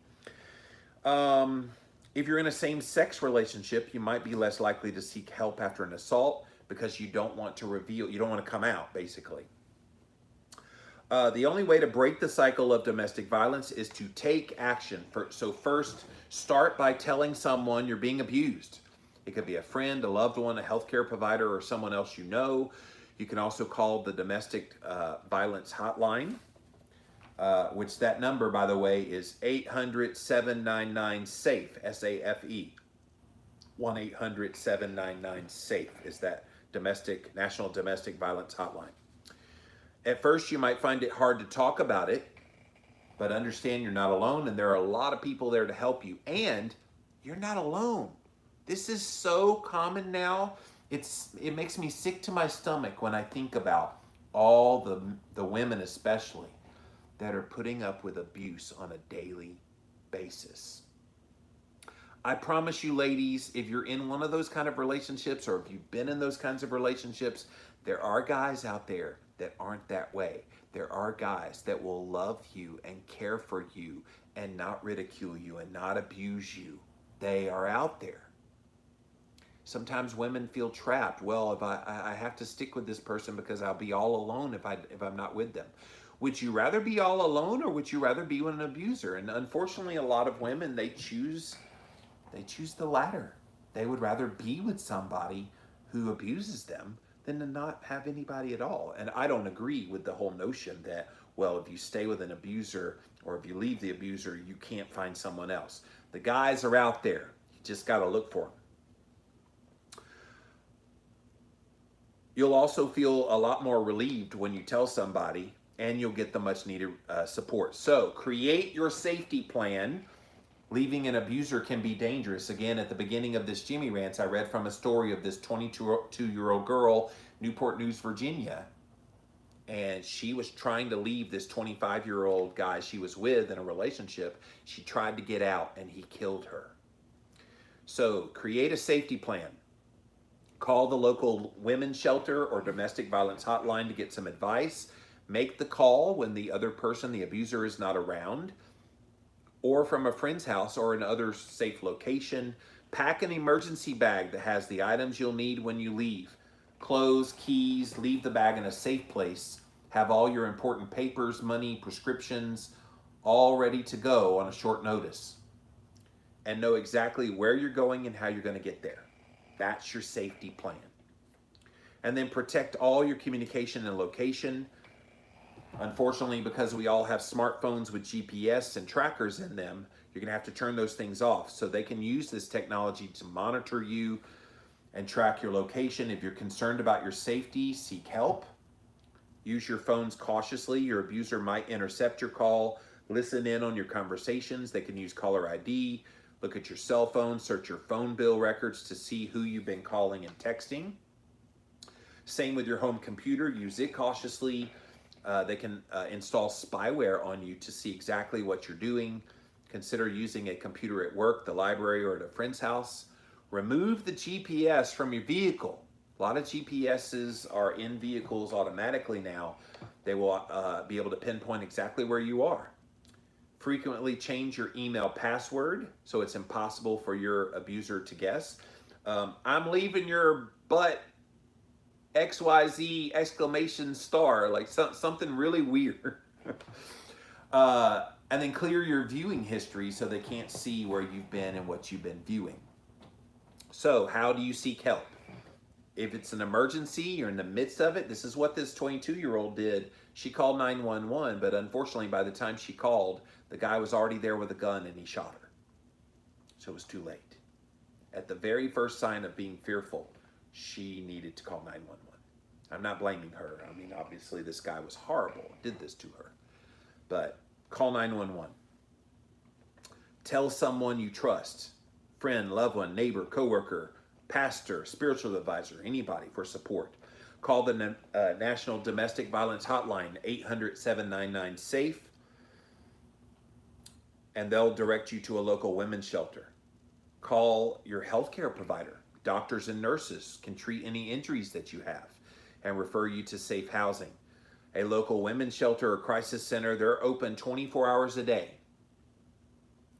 If you're in a same-sex relationship, you might be less likely to seek help after an assault because you don't want to come out, basically. The only way to break the cycle of domestic violence is to take action. So first, start by telling someone you're being abused. It could be a friend, a loved one, a healthcare provider, or someone else you know. You can also call the domestic violence hotline, which that number, by the way, is 800-799-SAFE, S-A-F-E. 1-800-799-SAFE is that National Domestic Violence Hotline. At first, you might find it hard to talk about it, but understand you're not alone, and there are a lot of people there to help you, and you're not alone. This is so common now. It makes me sick to my stomach when I think about all the women especially that are putting up with abuse on a daily basis. I promise you, ladies, if you're in one of those kind of relationships, or if you've been in those kinds of relationships, there are guys out there that aren't that way. There are guys that will love you and care for you and not ridicule you and not abuse you. They are out there. Sometimes women feel trapped. Well, if I have to stick with this person because I'll be all alone if I'm not with them. Would you rather be all alone, or would you rather be with an abuser? And unfortunately, a lot of women, they choose the latter. They would rather be with somebody who abuses them than to not have anybody at all. And I don't agree with the whole notion that, well, if you stay with an abuser or if you leave the abuser, you can't find someone else. The guys are out there. You just got to look for them. You'll also feel a lot more relieved when you tell somebody, and you'll get the much needed support. So create your safety plan. Leaving an abuser can be dangerous. Again, at the beginning of this Jimmy Rants, I read from a story of this 22-year-old girl Newport News, Virginia, and she was trying to leave this 25-year-old guy she was with in a relationship. She tried to get out and he killed her. So create a safety plan. Call the local women's shelter or domestic violence hotline to get some advice. Make the call when the other person, the abuser, is not around, or from a friend's house or another safe location. Pack an emergency bag that has the items you'll need when you leave. Clothes, keys, leave the bag in a safe place. Have all your important papers, money, prescriptions, all ready to go on a short notice. And know exactly where you're going and how you're going to get there. That's your safety plan. And then protect all your communication and location. Unfortunately, because we all have smartphones with GPS and trackers in them, you're going to have to turn those things off so they can use this technology to monitor you and track your location. If you're concerned about your safety, seek help. Use your phones cautiously. Your abuser might intercept your call, listen in on your conversations. They can use caller ID. Look at your cell phone, search your phone bill records to see who you've been calling and texting. Same with your home computer. Use it cautiously. They can install spyware on you to see exactly what you're doing. Consider using a computer at work, the library, or at a friend's house. Remove the GPS from your vehicle. A lot of GPSs are in vehicles automatically now. They will be able to pinpoint exactly where you are. Frequently change your email password so it's impossible for your abuser to guess. I'm leaving your butt XYZ exclamation star, like something really weird. And then clear your viewing history so they can't see where you've been and what you've been viewing. So how do you seek help? If it's an emergency, you're in the midst of it. This is what this 22-year-old did. She called 911, but unfortunately by the time she called, the guy was already there with a gun and he shot her. So it was too late. At the very first sign of being fearful, she needed to call 911. I'm not blaming her. I mean, obviously this guy was horrible, did this to her. But call 911. Tell someone you trust, friend, loved one, neighbor, coworker, pastor, spiritual advisor, anybody for support. Call the National Domestic Violence Hotline, 800-799-SAFE, and they'll direct you to a local women's shelter. Call your healthcare provider. Doctors and nurses can treat any injuries that you have and refer you to safe housing. A local women's shelter or crisis center, they're open 24 hours a day.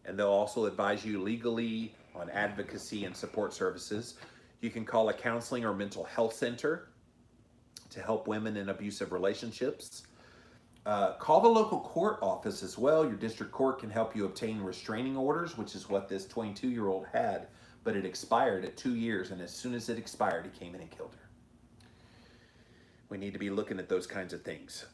And they'll also advise you legally on advocacy and support services. You can call a counseling or mental health center to help women in abusive relationships. Call the local court office as well. Your district court can help you obtain restraining orders, which is what this 22-year-old had, but it expired at 2 years, and as soon as it expired, he came in and killed her. We need to be looking at those kinds of things.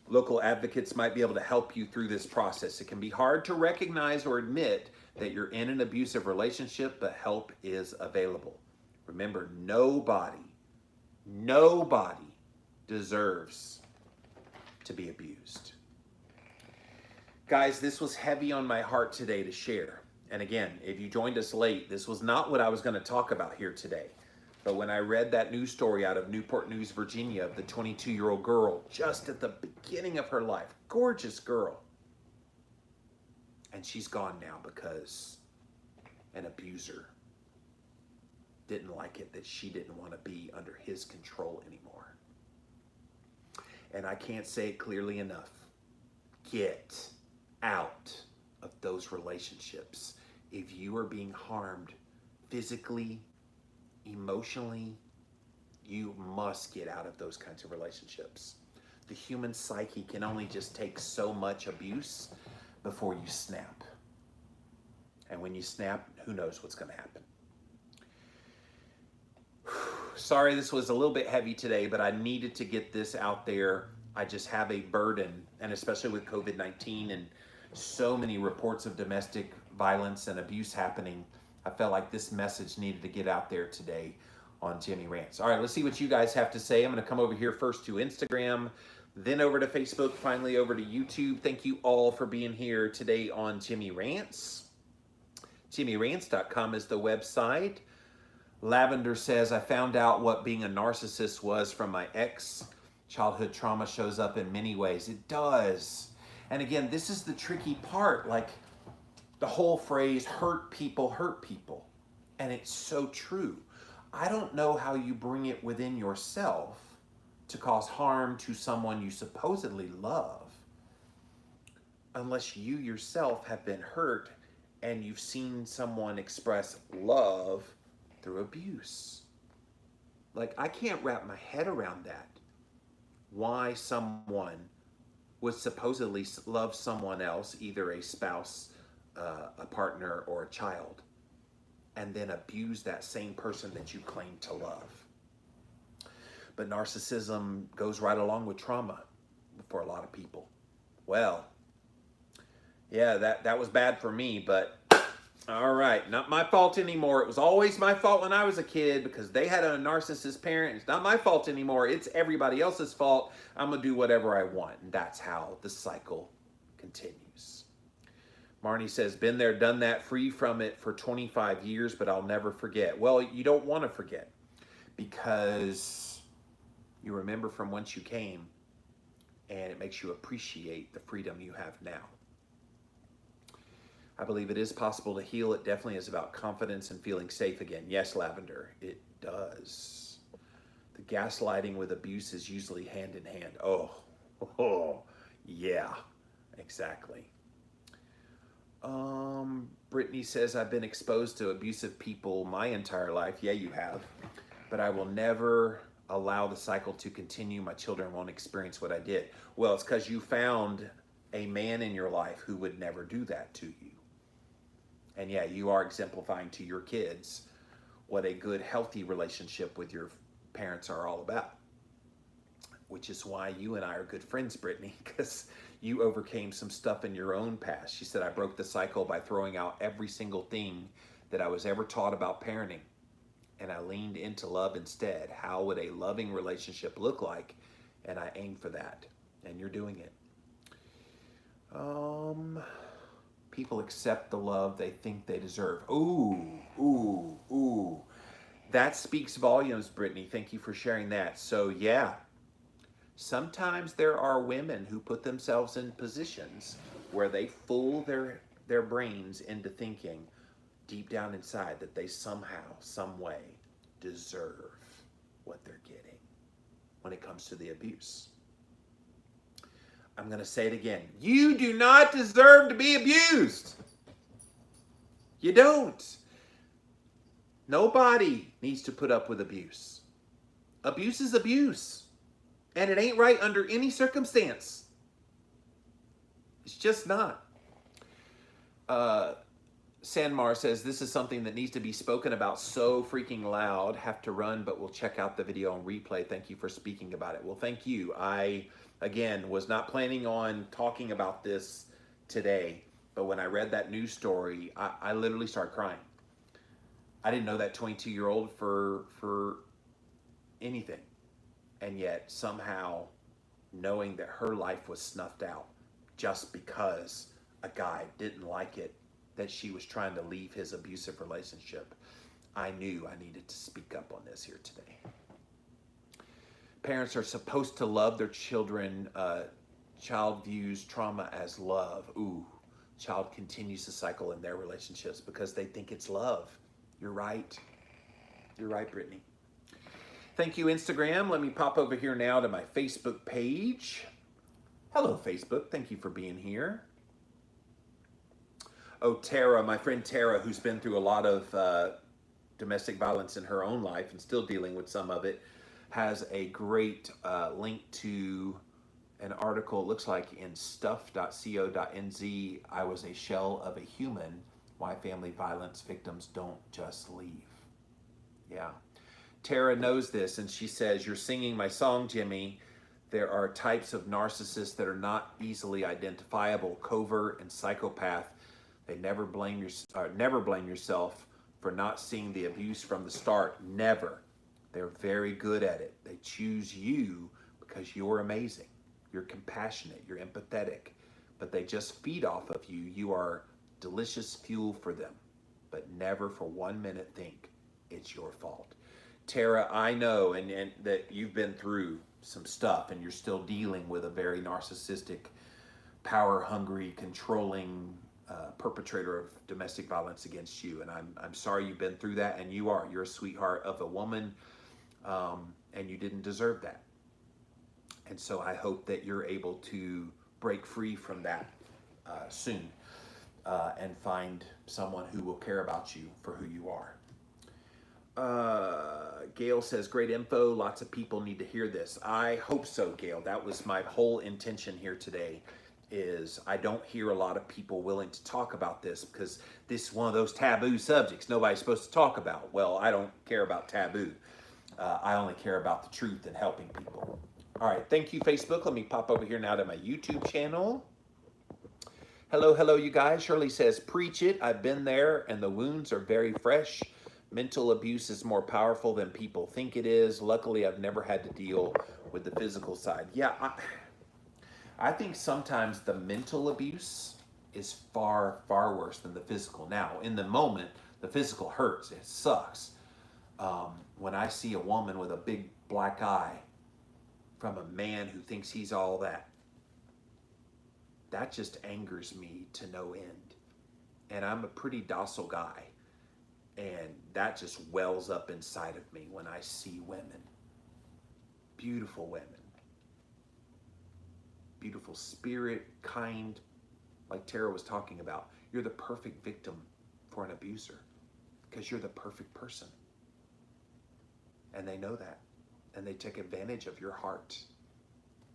Local advocates might be able to help you through this process. It can be hard to recognize or admit that you're in an abusive relationship, but help is available. Remember, nobody deserves to be abused. Guys, this was heavy on my heart today to share. And again, if you joined us late, this was not what I was going to talk about here today. But when I read that news story out of Newport News, Virginia, of the 22-year-old girl just at the beginning of her life, gorgeous girl, and she's gone now because an abuser didn't like it, that she didn't want to be under his control anymore. And I can't say it clearly enough. Get out of those relationships. If you are being harmed physically, emotionally, you must get out of those kinds of relationships. The human psyche can only just take so much abuse before you snap. And when you snap, who knows what's going to happen. Sorry this was a little bit heavy today, but I needed to get this out there. I just have a burden, and especially with COVID-19 and so many reports of domestic violence and abuse happening, I felt like this message needed to get out there today on Jimmy Rants. All right, let's see what you guys have to say. I'm going to come over here first to Instagram, then over to Facebook, finally over to YouTube. Thank you all for being here today on Jimmy Rants. JimmyRants.com is the website. Lavender says, I found out what being a narcissist was from my ex. Childhood trauma shows up in many ways. It does. And again, this is the tricky part. Like the whole phrase, hurt people hurt people. And it's so true. I don't know how you bring it within yourself to cause harm to someone you supposedly love unless you yourself have been hurt and you've seen someone express love through abuse. Like, I can't wrap my head around that. Why someone would supposedly love someone else, either a spouse, a partner, or a child, and then abuse that same person that you claim to love. But narcissism goes right along with trauma for a lot of people. Well, yeah, that was bad for me, but all right, not my fault anymore. It was always my fault when I was a kid because they had a narcissist parent. It's not my fault anymore. It's everybody else's fault. I'm going to do whatever I want. And that's how the cycle continues. Marnie says, been there, done that, free from it for 25 years, but I'll never forget. Well, you don't want to forget because you remember from whence you came and it makes you appreciate the freedom you have now. I believe it is possible to heal. It definitely is about confidence and feeling safe again. Yes, Lavender, it does. The gaslighting with abuse is usually hand in hand. Oh, yeah, exactly. Brittany says, I've been exposed to abusive people my entire life. Yeah, you have. But I will never allow the cycle to continue. My children won't experience what I did. Well, it's because you found a man in your life who would never do that to you. And yeah, you are exemplifying to your kids what a good, healthy relationship with your parents are all about. Which is why you and I are good friends, Brittany, because you overcame some stuff in your own past. She said, I broke the cycle by throwing out every single thing that I was ever taught about parenting. And I leaned into love instead. How would a loving relationship look like? And I aimed for that. And you're doing it. People accept the love they think they deserve. Ooh. That speaks volumes, Brittany. Thank you for sharing that. So yeah, sometimes there are women who put themselves in positions where they fool their brains into thinking deep down inside that they somehow, some way deserve what they're getting when it comes to the abuse. I'm going to say it again. You do not deserve to be abused. You don't. Nobody needs to put up with abuse. Abuse is abuse. And it ain't right under any circumstance. It's just not. Sanmar says, this is something that needs to be spoken about so freaking loud. Have to run, but we'll check out the video on replay. Thank you for speaking about it. Well, thank you. I, again, was not planning on talking about this today, but when I read that news story, I literally started crying. I didn't know that 22-year-old for anything. And yet, somehow, knowing that her life was snuffed out just because a guy didn't like it, that she was trying to leave his abusive relationship, I knew I needed to speak up on this here today. Parents are supposed to love their children. Child views trauma as love. Ooh, child continues the cycle in their relationships because they think it's love. You're right. You're right, Brittany. Thank you, Instagram. Let me pop over here now to my Facebook page. Hello, Facebook. Thank you for being here. Oh, Tara, my friend Tara, who's been through a lot of domestic violence in her own life and still dealing with some of it, has a great link to an article, it looks like in stuff.co.nz, I was a shell of a human, why family violence victims don't just leave. Yeah. Tara knows this, and she says, you're singing my song, Jimmy. There are types of narcissists that are not easily identifiable, covert and psychopath. They never blame yourself for not seeing the abuse from the start. Never. They're very good at it. They choose you because you're amazing. You're compassionate. You're empathetic. But they just feed off of you. You are delicious fuel for them. But never for 1 minute think it's your fault. Tara, I know and that you've been through some stuff and you're still dealing with a very narcissistic, power hungry, controlling perpetrator of domestic violence against you. And I'm sorry you've been through that, and you're a sweetheart of a woman, and you didn't deserve that. And so I hope that you're able to break free from that soon, and find someone who will care about you for who you are. Gail says, great info. Lots of people need to hear this. I hope so, Gail. That was my whole intention here today, is I don't hear a lot of people willing to talk about this because this is one of those taboo subjects nobody's supposed to talk about. Well, I don't care about taboo. I only care about the truth and helping people. All right, thank you, Facebook. Let me pop over here now to my YouTube channel. Hello, you guys. Shirley says, preach it. I've been there, and the wounds are very fresh. Mental abuse is more powerful than people think it is. Luckily, I've never had to deal with the physical side. Yeah, I think sometimes the mental abuse is far, far worse than the physical. Now, in the moment, the physical hurts. It sucks. When I see a woman with a big black eye from a man who thinks he's all that, that just angers me to no end. And I'm a pretty docile guy. And that just wells up inside of me when I see women. Beautiful women. Beautiful spirit, kind, like Tara was talking about. You're the perfect victim for an abuser because you're the perfect person. And they know that. And they take advantage of your heart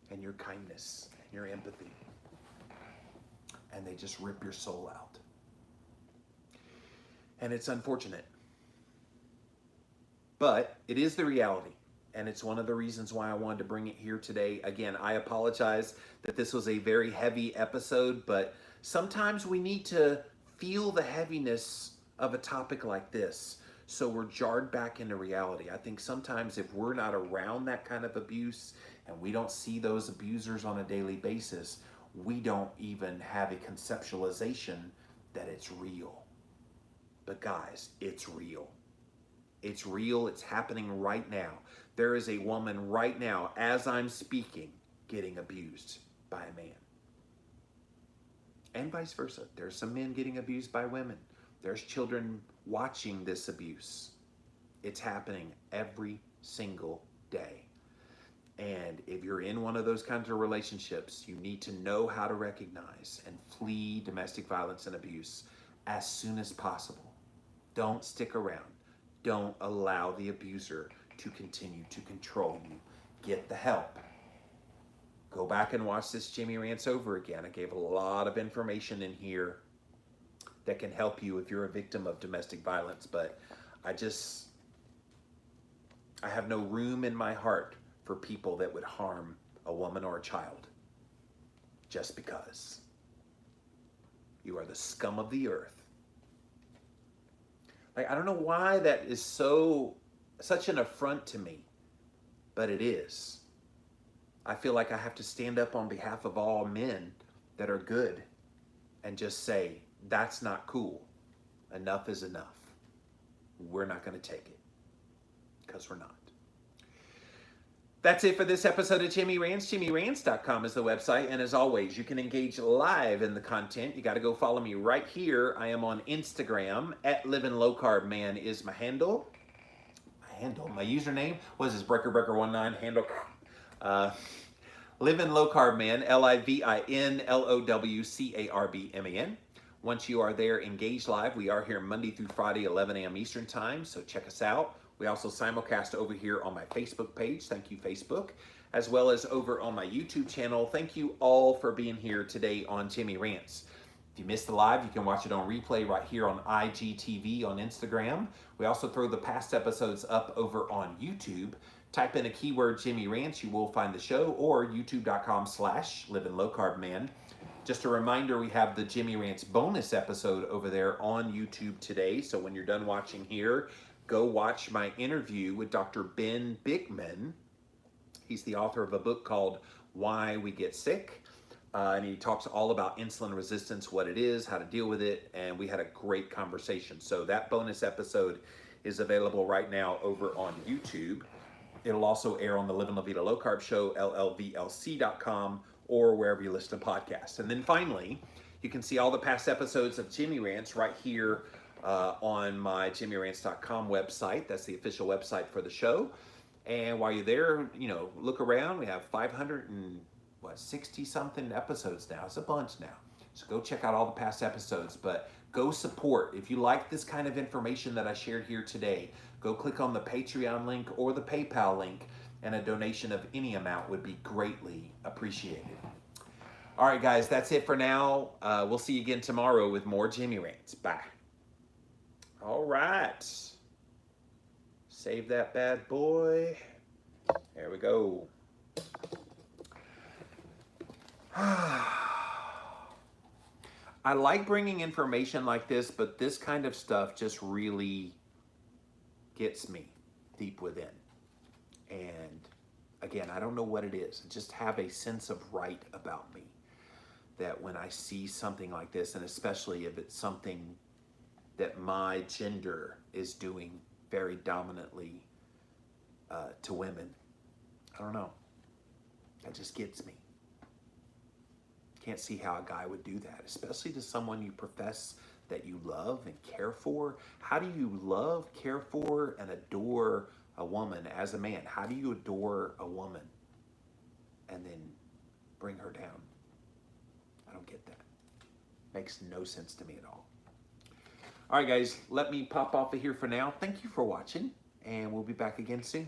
and your kindness and your empathy. And they just rip your soul out. And it's unfortunate. But it is the reality. And it's one of the reasons why I wanted to bring it here today. Again, I apologize that this was a very heavy episode, but sometimes we need to feel the heaviness of a topic like this so we're jarred back into reality. I think sometimes if we're not around that kind of abuse and we don't see those abusers on a daily basis, we don't even have a conceptualization that it's real. But guys, it's real. It's real. It's happening right now. There is a woman right now, as I'm speaking, getting abused by a man. And vice versa. There's some men getting abused by women. There's children watching this abuse. It's happening every single day. And if you're in one of those kinds of relationships, you need to know how to recognize and flee domestic violence and abuse as soon as possible. Don't stick around. Don't allow the abuser to continue to control you. Get the help. Go back and watch this Jimmy Rants over again. I gave a lot of information in here that can help you if you're a victim of domestic violence, but I have no room in my heart for people that would harm a woman or a child just because. You are the scum of the earth. Like, I don't know why that is such an affront to me, but it is. I feel like I have to stand up on behalf of all men that are good and just say, that's not cool. Enough is enough. We're not going to take it because we're not. That's it for this episode of Jimmy Rants. JimmyRants.com is the website. And as always, you can engage live in the content. You got to go follow me right here. I am on Instagram. @LivinLowCarbMan is my handle. My username was this Breaker19 handle. Living Low Carb Man, LivinLowCarbMan. Once you are there, engage live. We are here Monday through Friday, 11 a.m. Eastern Time, so check us out. We also simulcast over here on my Facebook page. Thank you, Facebook. As well as over on my YouTube channel. Thank you all for being here today on Jimmy Rants. If you missed the live, you can watch it on replay right here on IGTV on Instagram. We also throw the past episodes up over on YouTube. Type in a keyword Jimmy Rants, you will find the show, or youtube.com/LivinLowCarbMan. Just a reminder, we have the Jimmy Rants bonus episode over there on YouTube today. So when you're done watching here, go watch my interview with Dr. Ben Bigman. He's the author of a book called Why We Get Sick. And he talks all about insulin resistance, what it is, how to deal with it. And we had a great conversation. So that bonus episode is available right now over on YouTube. It'll also air on the Living La Vida Low Carb Show, llvlc.com, or wherever you listen to podcasts. And then finally, you can see all the past episodes of Jimmy Rants right here on my jimmyrants.com website. That's the official website for the show. And while you're there, you know, look around. We have 560 something episodes now. It's a bunch now. So go check out all the past episodes, but go support. If you like this kind of information that I shared here today, go click on the Patreon link or the PayPal link, and a donation of any amount would be greatly appreciated. All right, guys, that's it for now. We'll see you again tomorrow with more Jimmy Rants. Bye. All right. Save that bad boy. There we go. I like bringing information like this, but this kind of stuff just really gets me deep within. And again, I don't know what it is. I just have a sense of right about me that when I see something like this, and especially if it's something that my gender is doing very dominantly to women, I don't know. That just gets me. Can't see how a guy would do that, especially to someone you profess that you love and care for. How do you love, care for, and adore a woman as a man? How do you adore a woman and then bring her down? I don't get that. Makes no sense to me at all. All right, guys, let me pop off of here for now. Thank you for watching, and we'll be back again soon.